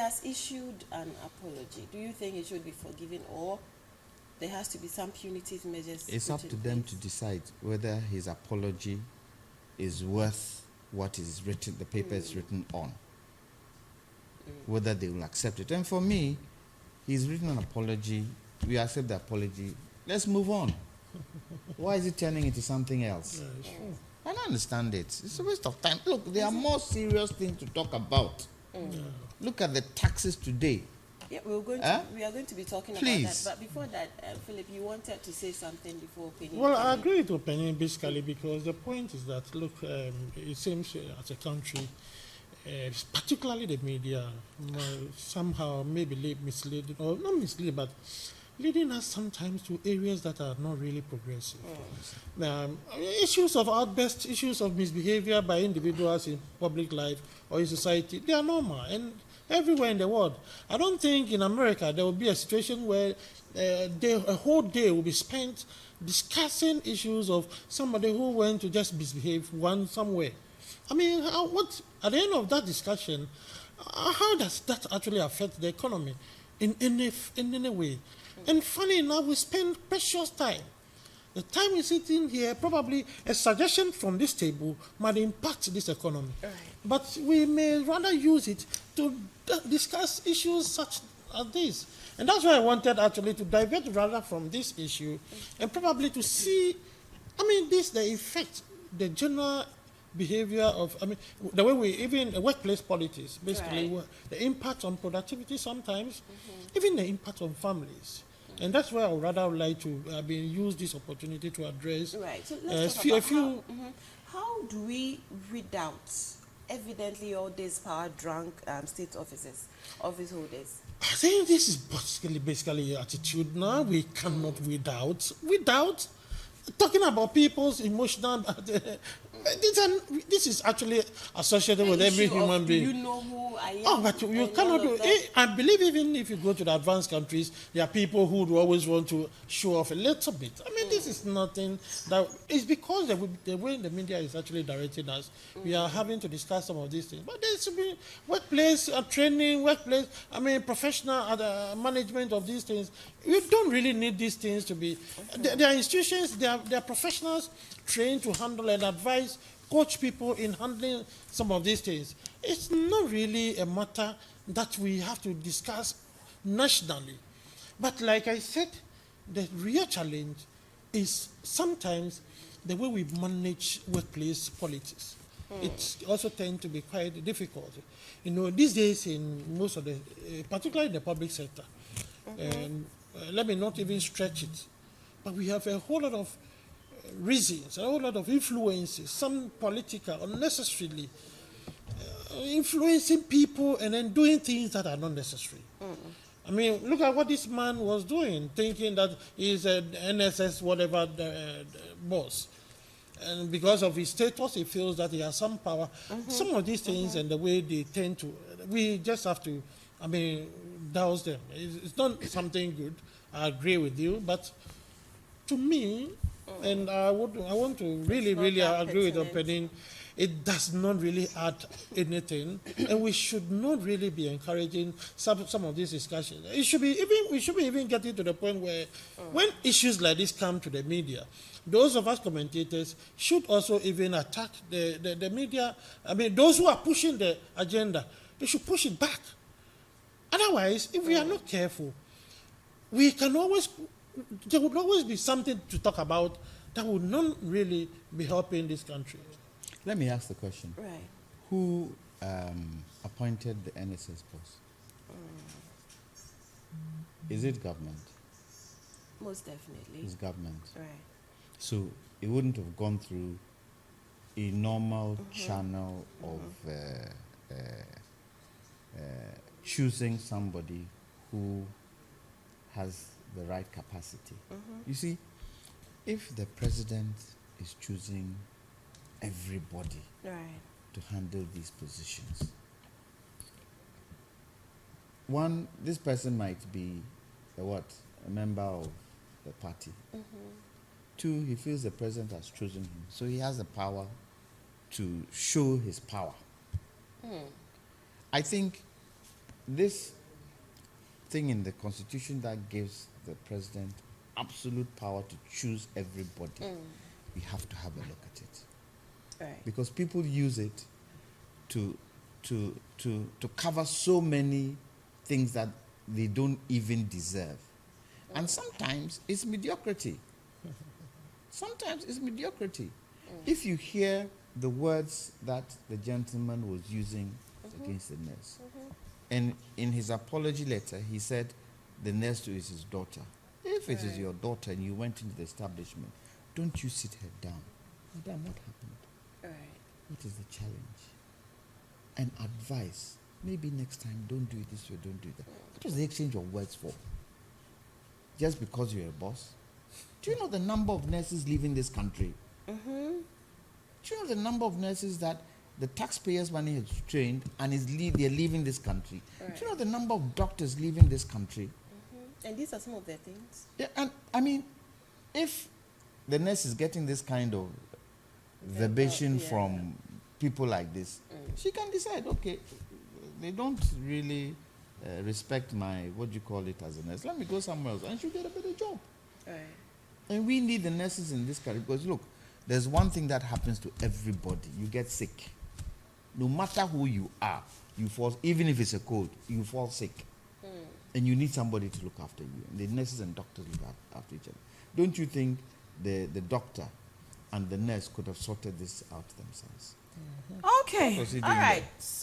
has issued an apology. Do you think he should be forgiven, or there has to be some punitive measures? It's up to them to decide whether his apology is worth what is written, the paper is written on, whether they will accept it. And for me, he's written an apology. We accept the apology. Let's move on. Why is it turning into something else? Yeah, sure. I don't understand it. It's a waste of time. Look, there are more serious things to talk about. Look at the taxes today. Yeah, we are going to be talking Please. about that. But before that, Philip, you wanted to say something before opinion. Well, I agree with opinion basically because the point is that, look, it seems as a country, particularly the media, somehow maybe misleading, or not misleading, but leading us sometimes to areas that are not really progressive. Issues of outbursts, issues of misbehavior by individuals in public life or in society, they are normal and everywhere in the world. I don't think in America there will be a situation where a whole day will be spent discussing issues of somebody who went to just misbehave somewhere. I mean, at the end of that discussion, how does that actually affect the economy in any way? And funny enough, we spend precious time. The time we're sitting here, probably a suggestion from this table might impact this economy. Right. But we may rather use it to discuss issues such as this. And that's why I wanted actually to divert rather from this issue and probably to see, the effect, the general behavior of, the way we, even workplace politics, basically, Right. the impact on productivity sometimes, even the impact on families. And that's why I would rather like to use this opportunity to address Right. So let's talk about how do we weed out evidently all these power drunk state office holders? I think this is basically attitude now. We cannot without talking about people's emotional. This is actually associated with every human being. Do you know who I am? Oh, but you cannot do it. I believe even if you go to the advanced countries, there are people who would always want to show off a little bit. This is nothing that it's because the way the media is actually directing us, we are having to discuss some of these things. But there should be workplace training, professional management of these things. You don't really need these things to be. There are institutions, there are professionals trained to handle and advise, coach people in handling some of these things. It's not really a matter that we have to discuss nationally. But like I said, the real challenge is sometimes the way we manage workplace politics. It also tends to be quite difficult. These days in most of the, particularly in the public sector, let me not even stretch it, but we have a whole lot of reasons, a whole lot of influences, some political, unnecessarily influencing people and then doing things that are not necessary. Look at what this man was doing, thinking that he's an NSS whatever boss. And because of his status, he feels that he has some power. Some of these things and the way they tend to, we just have to, douse them. It's not something good. I agree with you, but to me, and I want to really agree with opinion, it does not really add anything, and we should not really be encouraging some of these discussions. We should be even getting to the point where, when issues like this come to the media, those of us commentators should also even attack the media. Those who are pushing the agenda, they should push it back. Otherwise, if we are not careful, there would always be something to talk about that would not really be helping this country. Let me ask the question. Right. Who appointed the NSS boss? Is it government? Most definitely. It's government. Right. So it wouldn't have gone through a normal channel of choosing somebody who has the right capacity. You see, if the president is choosing everybody Right. to handle these positions, this person might be a member of the party. Two, he feels the president has chosen him, so he has the power to show his power. I think this thing in the constitution that gives the president absolute power to choose everybody, we have to have a look at it. Right. Because people use it to cover so many things that they don't even deserve. And sometimes it's mediocrity. Sometimes it's mediocrity. If you hear the words that the gentleman was using against the nurse, and in his apology letter, he said the nurse is his daughter. If it is your daughter and you went into the establishment, don't you sit her down. Madam, what happened? Right. What is the challenge? And advice. Maybe next time, don't do it this way, don't do that. What was the exchange of words for? Just because you're a boss? Do you know the number of nurses leaving this country? Do you know the number of nurses that the taxpayers' money has trained and they're leaving this country? Right. Do you know the number of doctors leaving this country? And these are some of the things. Yeah, and I mean, if the nurse is getting this kind of verbation yeah. from people like this, she can decide, okay, they don't really respect my, what do you call it as a nurse, let me go somewhere else and she'll get a better job. Right. And we need the nurses in this country because look, there's one thing that happens to everybody. You get sick. No matter who you are, you fall, even if it's a cold, you fall sick. And you need somebody to look after you. And the nurses and doctors look after each other. Don't you think the doctor and the nurse could have sorted this out themselves? Okay. Was he All doing right. that?